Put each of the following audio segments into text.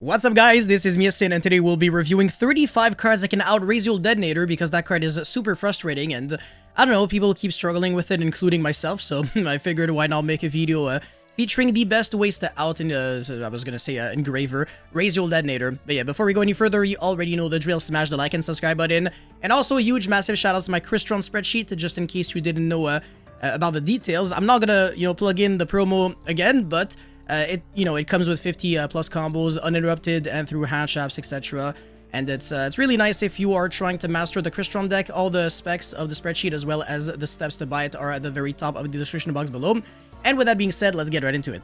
What's up guys, this is Miasin and today we'll be reviewing 35 cards that can outraise your detonator because that card is super frustrating and I don't know, people keep struggling with it including myself, so I figured why not make a video featuring the best ways to out in engraver, raise your detonator. But yeah, before we go any further, you already know the drill, smash the like and subscribe button, and also a huge massive shout out to my CRYSTRON spreadsheet, just in case you didn't know about the details. I'm not gonna, plug in the promo again, but it comes with 50 plus combos, uninterrupted and through hand traps, etc. And it's really nice if you are trying to master the CRYSTRON deck. All the specs of the spreadsheet as well as the steps to buy it are at the very top of the description box below. And with that being said, let's get right into it.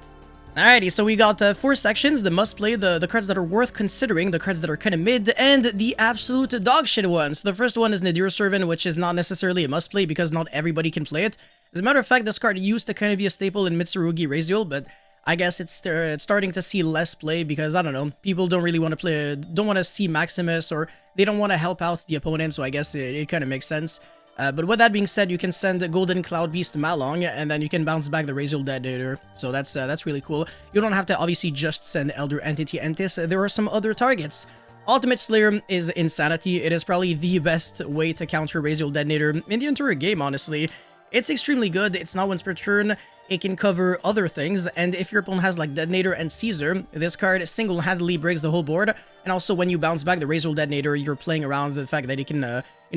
Alrighty, so we got 4 sections: the must play, the cards that are worth considering, the cards that are kind of mid, and the absolute dog shit ones. The first one is Nadir Servant, which is not necessarily a must play because not everybody can play it. As a matter of fact, this card used to kind of be a staple in Mitsurugi Ryzeal, but I guess it's starting to see less play because, I don't know, people don't really want to play, don't want to see Maximus, or they don't want to help out the opponent, so I guess it kind of makes sense. But with that being said, you can send Golden Cloud Beast Malong, and then you can bounce back the Ryzeal Detonator, so that's really cool. You don't have to obviously just send Elder Entity Entis, there are some other targets. Ultimate Slayer is insanity. It is probably the best way to counter Ryzeal Detonator in the entire game, honestly. It's extremely good, it's not once per turn. It can cover other things, and if your opponent has like Detonator and Caesar, this card single-handedly breaks the whole board. And also when you bounce back the Ryzeal Detonator, you're playing around with the fact that it can,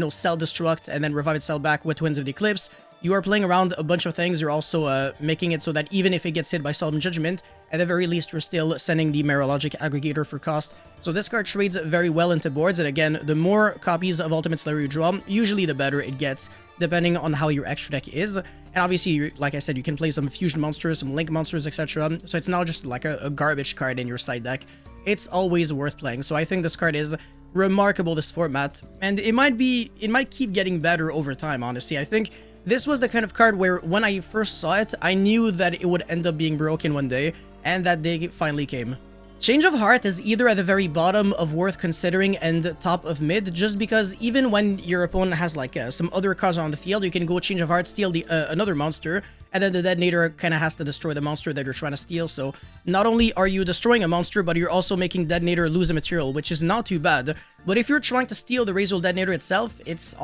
self-destruct and then revive itself back with Twins of the Eclipse. You are playing around a bunch of things. You're also making it so that even if it gets hit by Solemn Judgment, at the very least you're still sending the Merologic Aggregator for cost. So this card trades very well into boards, and again, the more copies of Ultimate Slayer you draw, usually the better it gets, depending on how your extra deck is. And obviously, like I said, you can play some fusion monsters, some link monsters, etc. So it's not just like a garbage card in your side deck. It's always worth playing. So I think this card is remarkable, this format, and it might keep getting better over time, honestly. I think this was the kind of card where when I first saw it, I knew that it would end up being broken one day, and that day finally came. Change of Heart is either at the very bottom of worth considering and top of mid, just because even when your opponent has like some other cards on the field, you can go Change of Heart, steal the another monster, and then the Detonator kind of has to destroy the monster that you're trying to steal. So not only are you destroying a monster, but you're also making Detonator lose a material, which is not too bad. But if you're trying to steal the Ryzeal Detonator itself, it's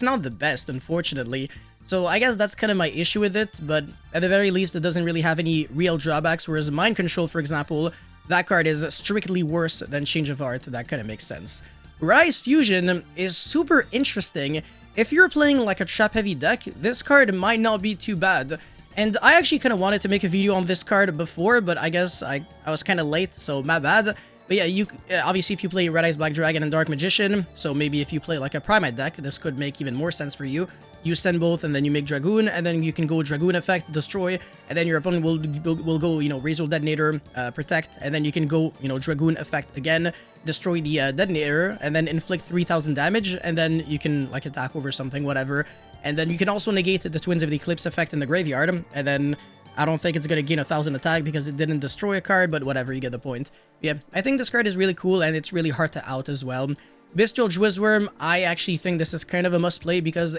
not the best, unfortunately. So I guess that's kind of my issue with it, but at the very least, it doesn't really have any real drawbacks, whereas Mind Control, for example, that card is strictly worse than Change of Heart. That kind of makes sense. Rise Fusion is super interesting. If you're playing like a trap-heavy deck, this card might not be too bad. And I actually kind of wanted to make a video on this card before, but I guess I was kind of late, so my bad. But yeah, obviously if you play Red Eyes Black Dragon and Dark Magician, so maybe if you play like a Primate deck, this could make even more sense for you. You send both, and then you make Dragoon, and then you can go Dragoon effect, destroy, and then your opponent will go, Ryzeal Detonator, protect, and then you can go, Dragoon effect again, destroy the Detonator, and then inflict 3000 damage, and then you can, like, attack over something, whatever. And then you can also negate the Twins of the Eclipse effect in the graveyard, and then I don't think it's gonna gain 1000 attack because it didn't destroy a card, but whatever, you get the point. Yeah, I think this card is really cool, and it's really hard to out as well. Bestial Jwizzworm, I actually think this is kind of a must-play because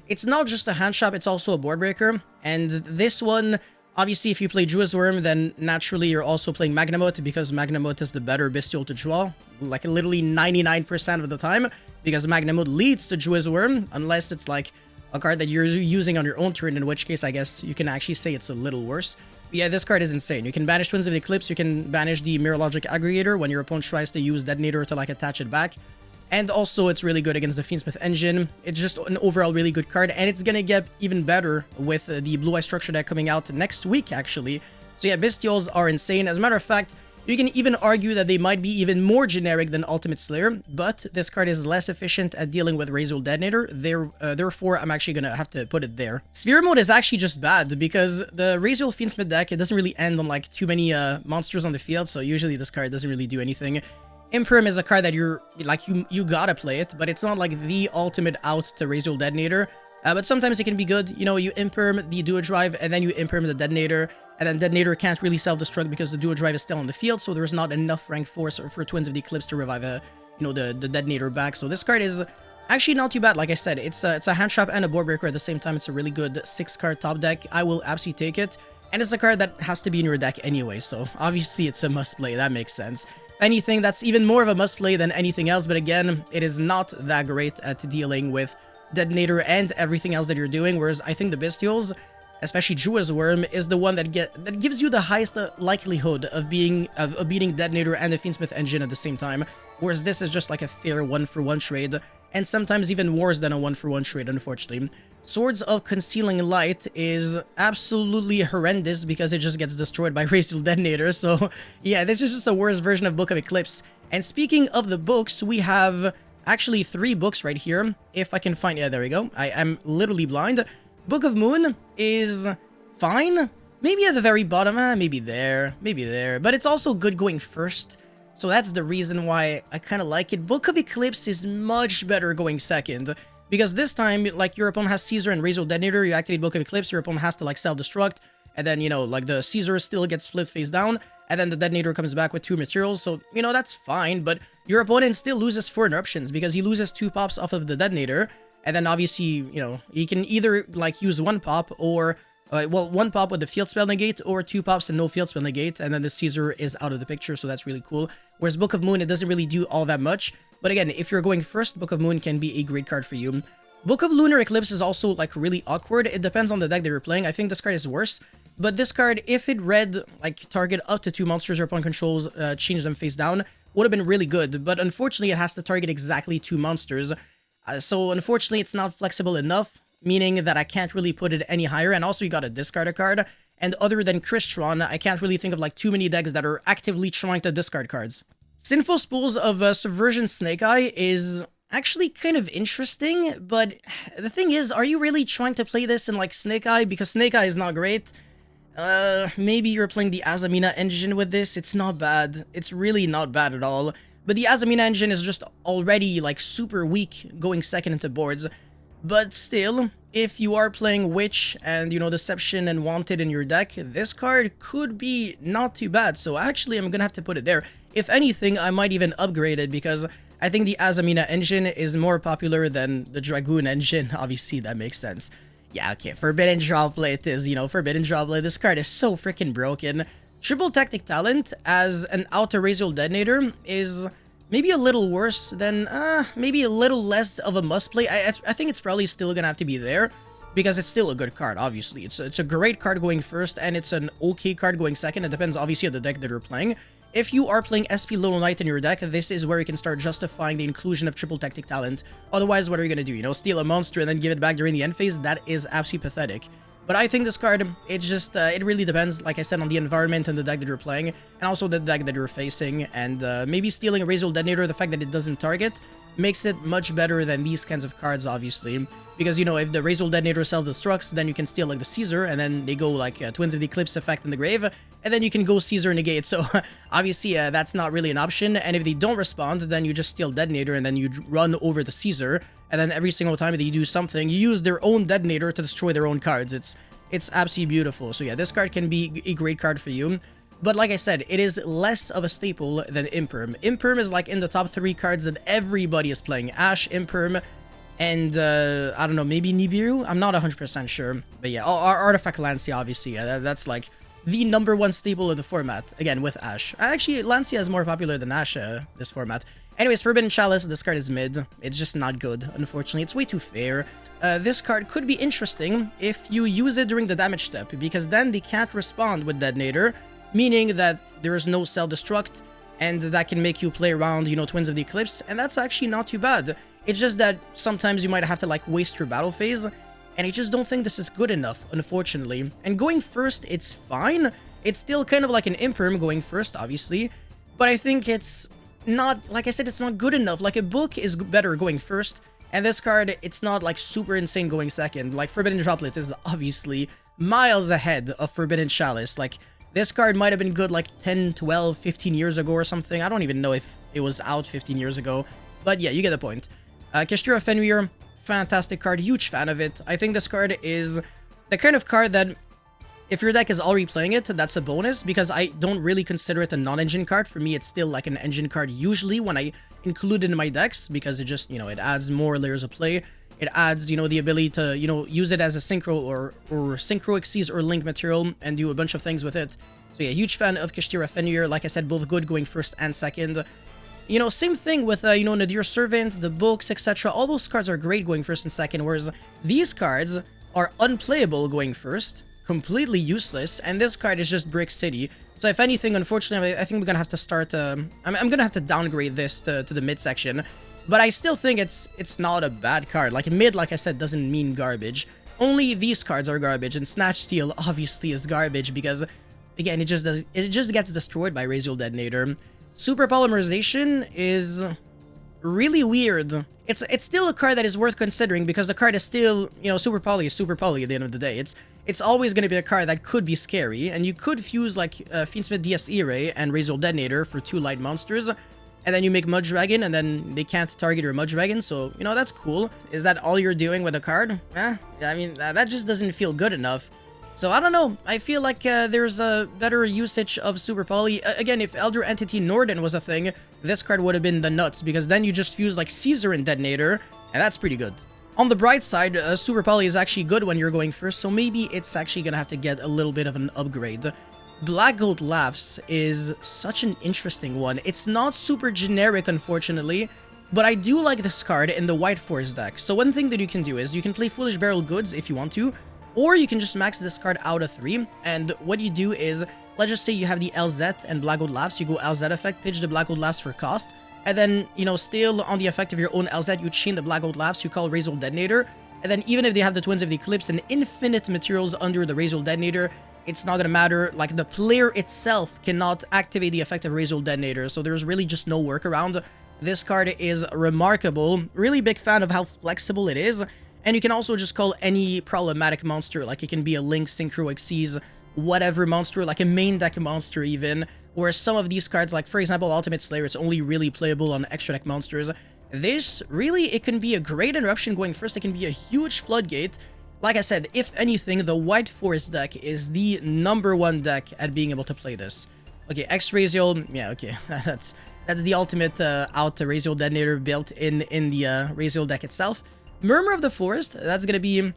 it's not just a hand trap, it's also a board breaker. And this one, obviously, if you play Jwizzworm, then naturally you're also playing Magnamut because Magnamut is the better Bestial to draw, like literally 99% of the time, because Magnamut leads to Jwizzworm, unless it's like a card that you're using on your own turn, in which case I guess you can actually say it's a little worse. But yeah, this card is insane. You can banish Twins of the Eclipse, you can banish the Merologic Aggregator when your opponent tries to use Detonator to like attach it back. And also, it's really good against the Fiendsmith Engine. It's just an overall really good card, and it's gonna get even better with the Blue Eye Structure deck coming out next week, actually. So yeah, Bestials are insane. As a matter of fact, you can even argue that they might be even more generic than Ultimate Slayer, but this card is less efficient at dealing with Ryzeal Detonator, therefore I'm actually gonna have to put it there. Sphere Mode is actually just bad, because the Ryzeal Fiendsmith deck, it doesn't really end on like too many monsters on the field, so usually this card doesn't really do anything. Imperm is a card that you gotta play it, but it's not like the ultimate out to Ryzeal Detonator. But sometimes it can be good. You Imperm the Duo Drive, and then you Imperm the Detonator, and then Detonator can't really self-destruct because the Duo Drive is still on the field, so there's not enough rank force for Twins of the Eclipse to revive the Detonator back. So this card is actually not too bad. Like I said, it's a hand trap and a board breaker at the same time. It's a really good 6-card top deck. I will absolutely take it. And it's a card that has to be in your deck anyway, so obviously it's a must play, that makes sense. anything, that's even more of a must-play than anything else, but again, it is not that great at dealing with Detonator and everything else that you're doing, whereas I think the Bestials, especially Drua's Worm, is the one that gives you the highest likelihood of beating Detonator and the Fiendsmith Engine at the same time, whereas this is just like a fair one-for-one trade, and sometimes even worse than a one-for-one trade, unfortunately. Swords of Concealing Light is absolutely horrendous because it just gets destroyed by Ryzeal Detonator, so yeah, this is just the worst version of Book of Eclipse. And speaking of the books, we have actually 3 books right here, if I can find... Yeah, there we go. I am literally blind. Book of Moon is fine. Maybe at the very bottom, maybe there, but it's also good going first. So that's the reason why I kind of like it. Book of Eclipse is much better going second, because this time, like, your opponent has Caesar and Ryzeal Detonator, you activate Book of Eclipse, your opponent has to, like, self-destruct, and then, you know, like, the Caesar still gets flipped face down, and then the Detonator comes back with 2 materials, so, you know, that's fine, but your opponent still loses 4 interruptions, because he loses 2 pops off of the Detonator, and then obviously, you know, he can either, like, use 1 pop, or, well, 1 pop with the field spell negate, or 2 pops and no field spell negate, and then the Caesar is out of the picture, so that's really cool. Whereas Book of Moon, it doesn't really do all that much, but again, if you're going first, Book of Moon can be a great card for you. Book of Lunar Eclipse is also, like, really awkward. It depends on the deck that you're playing. I think this card is worse, but this card, if it read, like, target up to 2 monsters your opponent controls, change them face down, would have been really good, but unfortunately, it has to target exactly 2 monsters. So unfortunately, it's not flexible enough, meaning that I can't really put it any higher, and also you gotta discard a card, and other than CRYSTRON, I can't really think of, like, too many decks that are actively trying to discard cards. Sinful Spools of Subversion Snake Eye is actually kind of interesting, but the thing is, are you really trying to play this in, like, Snake Eye? Because Snake Eye is not great. Maybe you're playing the Azamina engine with this. It's not bad. It's really not bad at all. But the Azamina engine is just already, like, super weak going second into boards. But still, if you are playing Witch and, you know, Deception and Wanted in your deck, this card could be not too bad. So actually, I'm gonna have to put it there. If anything, I might even upgrade it because I think the Azamina engine is more popular than the Dragoon engine. Obviously, that makes sense. Yeah, okay, Forbidden Droplet it is, you know, Forbidden Droplet. This card is so freaking broken. Triple Tactic Talent as an Outer Ryzeal Detonator is maybe a little worse than, maybe a little less of a must-play. I think it's probably still gonna have to be there, because it's still a good card, obviously. It's a great card going first, and it's an okay card going second. It depends, obviously, on the deck that you're playing. If you are playing SP Little Knight in your deck, this is where you can start justifying the inclusion of Triple Tactic Talent. Otherwise, what are you gonna do? You know, steal a monster and then give it back during the end phase? That is absolutely pathetic. But I think this card, it's just, it really depends, like I said, on the environment and the deck that you're playing, and also the deck that you're facing, and maybe stealing a Ryzeal Detonator, the fact that it doesn't target, makes it much better than these kinds of cards, obviously. Because, you know, if the Ryzeal Detonator self-destructs, then you can steal, like, the Caesar, and then they go, like, Twins of the Eclipse effect in the grave, and then you can go Caesar negate, so obviously that's not really an option, and if they don't respond, then you just steal Detonator, and then you run over the Caesar, and then every single time that you do something, you use their own Detonator to destroy their own cards. It's absolutely beautiful. So yeah, this card can be a great card for you. But like I said, it is less of a staple than Imperm. Imperm is like in the top 3 cards that everybody is playing. Ash, Imperm, and I don't know, maybe Nibiru? I'm not 100% sure. But yeah, Artifact Lancia, obviously. Yeah, that's like the #1 staple of the format. Again, with Ash. Actually, Lancia is more popular than Ash, this format. Anyways, Forbidden Chalice, this card is mid. It's just not good, unfortunately. It's way too fair. This card could be interesting if you use it during the damage step, because then they can't respond with Detonator, meaning that there is no self-destruct, and that can make you play around, you know, Twins of the Eclipse, and that's actually not too bad. It's just that sometimes you might have to, like, waste your battle phase, and I just don't think this is good enough, unfortunately. And going first, it's fine. It's still kind of like an Imperm going first, obviously, but I think it's not, like I said, it's not good enough. Like, a book is better going first, and this card, it's not, like, super insane going second. Like, Forbidden Droplet is obviously miles ahead of Forbidden Chalice. Like, this card might have been good, like, 10, 12, 15 years ago or something. I don't even know if it was out 15 years ago. But yeah, you get the point. Keshira Fenrir, fantastic card. Huge fan of it. I think this card is the kind of card that, if your deck is already playing it, that's a bonus, because I don't really consider it a non-engine card. For me, it's still like an engine card usually when I include it in my decks, because it just, you know, it adds more layers of play. It adds, you know, the ability to, you know, use it as a synchro or synchro exceeds or link material and do a bunch of things with it. So So yeah, huge fan of Kashtira Fenrir. Like I said, both good going first and second. You know, same thing with, you know, Nadir Servant, the books, etc. All those cards are great going first and second, whereas these cards are unplayable going first, completely useless, and this card is just Brick City. So if anything, unfortunately, I think we're gonna have to start, I'm gonna have to downgrade this to the mid section. But I still think it's not a bad card. Like, mid, like I said, doesn't mean garbage. Only these cards are garbage, and Snatch Steal obviously is garbage because, again, it just gets destroyed by Ryzeal Detonator. Super Polymerization is really weird. It's still a card that is worth considering because the card is still, you know, Super Poly is Super Poly at the end of the day. It's always going to be a card that could be scary, and you could fuse like Fiendsmith DS-E-Ray and Ryzeal Detonator for 2 light monsters, and then you make Mud Dragon, and then they can't target your Mud Dragon, so, you know, that's cool. Is that all you're doing with a card? I mean, that just doesn't feel good enough. So, I don't know. I feel like there's a better usage of Super Poly. Again, if Elder Entity Norden was a thing, this card would have been the nuts, because then you just fuse like Caesar and Detonator, and that's pretty good. On the bright side, Super Poly is actually good when you're going first, so maybe it's actually gonna have to get a little bit of an upgrade. Black Goat Laughs is such an interesting one. It's not super generic, unfortunately, but I do like this card in the White Force deck. So one thing that you can do is you can play Foolish Barrel Goods if you want to, or you can just max this card out of 3, and what you do is, let's just say you have the LZ and Black Goat Laughs, you go LZ effect, pitch the Black Goat Laughs for cost, and then, you know, still on the effect of your own LZ, you chain the Black Goat Laughs, you call Ryzeal Detonator, and then even if they have the Twins of the Eclipse and infinite materials under the Ryzeal Detonator, it's not gonna matter. Like, the player itself cannot activate the effect of Ryzeal Detonator, so there's really just no workaround. This card is remarkable. Really big fan of how flexible it is. And you can also just call any problematic monster, like it can be a Link, Synchro, Xyz, whatever monster, like a main deck monster even, whereas some of these cards, like for example Ultimate Slayer, it's only really playable on extra deck monsters. This, really, it can be a great interruption going first, it can be a huge floodgate. Like I said, if anything, the White Forest deck is the #1 deck at being able to play this. Okay, X-Ryzeal, yeah, okay, that's the ultimate out Ryzeal Detonator built in the Ryzeal deck itself. Murmur of the Forest, that's gonna be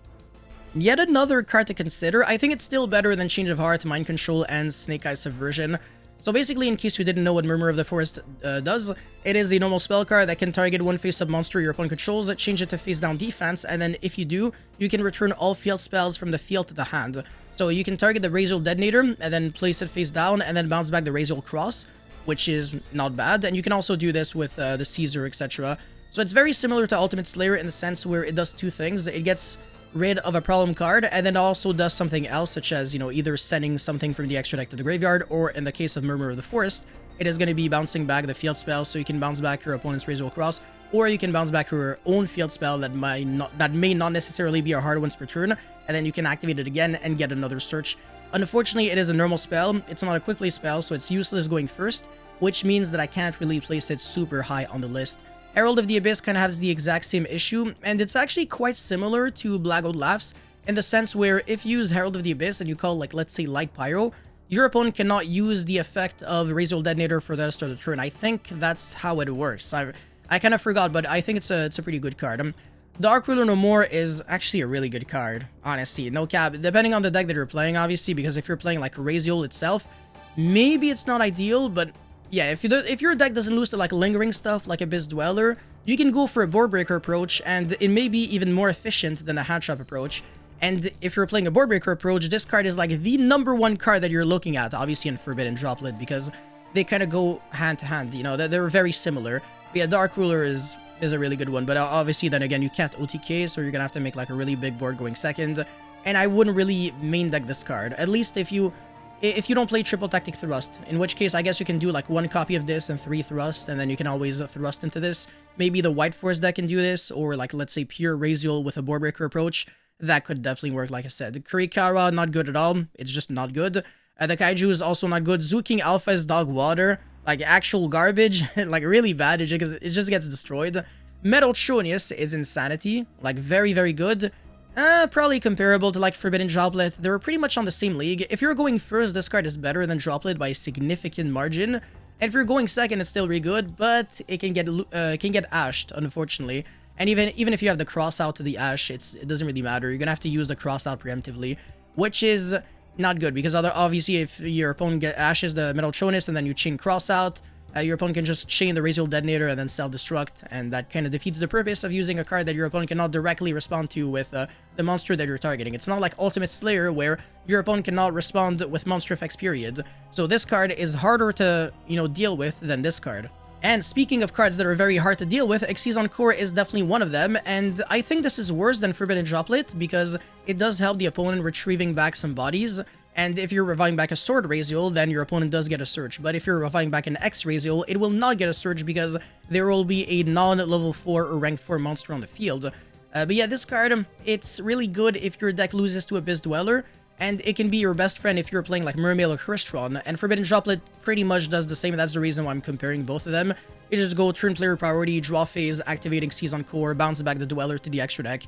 yet another card to consider. I think it's still better than Change of Heart, Mind Control, and Snake Eye Subversion. So basically, in case you didn't know what Murmur of the Forest does, it is a normal spell card that can target one face-up monster your opponent controls, change it to face-down defense, and then if you do, you can return all field spells from the field to the hand. So you can target the Ryzeal Detonator, and then place it face down, and then bounce back the Ryzeal Cross, which is not bad. And you can also do this with the Caesar, etc. So it's very similar to Ultimate Slayer in the sense where it does 2 things. It gets rid of a problem card, and then also does something else, such as, you know, either sending something from the extra deck to the graveyard, or in the case of Murmur of the Forest, it is going to be bouncing back the field spell, so you can bounce back your opponent's Ryzeal Cross, or you can bounce back your own field spell that may not necessarily be a hard once per turn, and then you can activate it again and get another search. Unfortunately, it is a normal spell. It's not a quick play spell, so it's useless going first, which means that I can't really place it super high on the list. Herald of the Abyss kind of has the exact same issue, and it's actually quite similar to Black Goat Laughs in the sense where if you use Herald of the Abyss and you call, like, let's say Light Pyro, your opponent cannot use the effect of Ryzeal Detonator for the rest of the turn. I think that's how it works. I kind of forgot, but I think it's a pretty good card. Dark Ruler No More is actually a really good card, honestly, no cap. Depending on the deck that you're playing, obviously, because if you're playing like Ryzeal itself, maybe it's not ideal, but yeah, if your deck doesn't lose to like lingering stuff like Abyss Dweller, you can go for a board breaker approach, and it may be even more efficient than a hand trap approach. And if you're playing a board breaker approach, this card is like the #1 card that you're looking at, obviously in Forbidden Droplet, because they kind of go hand to hand, you know, they're very similar. But yeah, Dark Ruler is a really good one, but obviously then again, you can't OTK, so you're gonna have to make like a really big board going second. And I wouldn't really main deck this card, at least if you don't play Triple Tactic Thrust, in which case I guess you can do like 1 copy of this and 3 Thrust, and then you can always thrust into this. Maybe the White Force deck can do this, or like let's say pure Ryzeal with a board breaker approach. That could definitely work, like I said. Kurikara, not good at all. It's just not good. The Kaiju is also not good. Zoo King Alpha is dog water. Like actual garbage. Like really bad. It just gets destroyed. Metal Chonius is insanity. Like very, very good. Probably comparable to like Forbidden Droplet. They're pretty much on the same league. If you're going first, this card is better than Droplet by a significant margin. And if you're going second, it's still really good, but it can get ashed, unfortunately. And even if you have the cross out to the ash, it doesn't really matter. You're gonna have to use the cross out preemptively, which is not good, because obviously if your opponent ashes the Metal Chonus and then you chain Cross out, your opponent can just chain the Ryzeal Detonator and then self-destruct, and that kind of defeats the purpose of using a card that your opponent cannot directly respond to with the monster that you're targeting. It's not like Ultimate Slayer, where your opponent cannot respond with monster effects, period. So this card is harder to, deal with than this card. And speaking of cards that are very hard to deal with, Exceedon Core is definitely one of them, and I think this is worse than Forbidden Droplet, because it does help the opponent retrieving back some bodies. And if you're reviving back a Sword Ryzeal, then your opponent does get a Surge. But if you're reviving back an X Ryzeal, it will not get a Surge because there will be a non-level 4 or rank 4 monster on the field. But yeah, this card, it's really good if your deck loses to Abyss Dweller, and it can be your best friend if you're playing like Mermail or CRYSTRON. And Forbidden Droplet pretty much does the same, and that's the reason why I'm comparing both of them. You just go turn player priority, draw phase, activating Exceedon Core, bounce back the Dweller to the extra deck,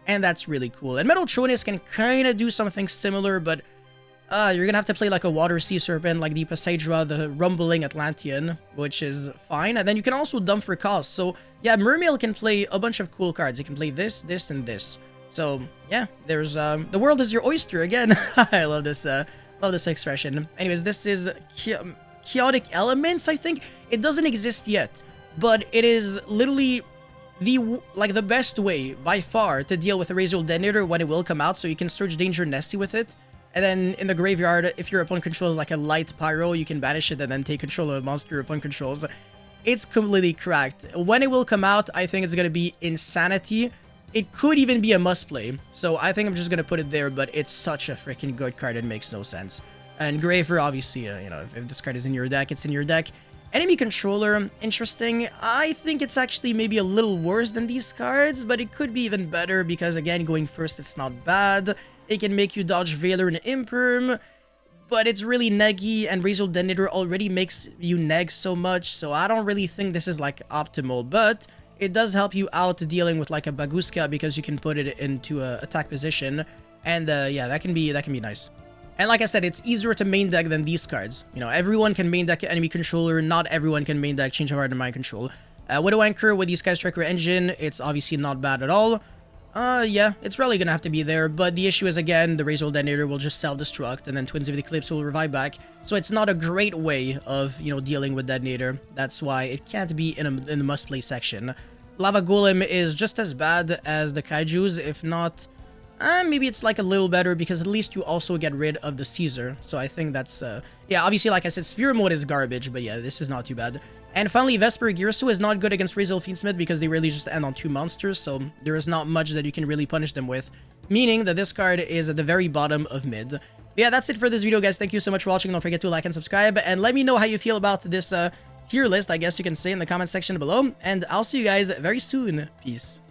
and that's really cool. And Metal Chonus can kind of do something similar, but you're gonna have to play like a Water Sea Serpent, like the Poseidra, the Rumbling Atlantean, which is fine. And then you can also dump for cost. So yeah, Mermail can play a bunch of cool cards. You can play this, this, and this. So yeah, there's the world is your oyster again. I love this expression. Anyways, this is Chaotic Elements, I think. It doesn't exist yet, but it is literally the best way by far to deal with a Ryzeal Detonator when it will come out. So you can search Danger Nessie with it. And then in the graveyard, if your opponent controls like a light pyro, you can banish it and then take control of a monster your opponent controls. It's completely cracked. When it will come out, I think it's going to be insanity. It could even be a must play. So I think I'm just going to put it there, but it's such a freaking good card, it makes no sense. And Graver, obviously, if this card is in your deck, it's in your deck. Enemy Controller, interesting. I think it's actually maybe a little worse than these cards, but it could be even better because, again, going first, it's not bad. It can make you dodge Veiler and Imperm, but it's really neggy, and Ryzeal Detonator already makes you neg so much, so I don't really think this is, like, optimal, but it does help you out dealing with, like, a Baguska because you can put it into a attack position, and, yeah, that can be nice. And like I said, it's easier to main deck than these cards. Everyone can main deck Enemy Controller, not everyone can main deck Change of Heart and Mind Control. Widow Anchor with the Sky Striker engine, it's obviously not bad at all. Yeah, it's probably gonna have to be there, but the issue is, again, the Ryzeal Detonator will just self-destruct, and then Twins of the Eclipse will revive back, so it's not a great way of, dealing with Detonator. That's why it can't be in the must-play section. Lava Golem is just as bad as the Kaijus, if not, maybe it's, like, a little better, because at least you also get rid of the Caesar, so I think that's, yeah, obviously, like I said, Sphere Mode is garbage, but yeah, this is not too bad. And finally, Vesper Girsu is not good against Ryzeal Fiendsmith because they really just end on 2 monsters, so there is not much that you can really punish them with, meaning that this card is at the very bottom of mid. But yeah, that's it for this video, guys. Thank you so much for watching. Don't forget to like and subscribe, and let me know how you feel about this tier list, I guess you can say, in the comment section below, and I'll see you guys very soon. Peace.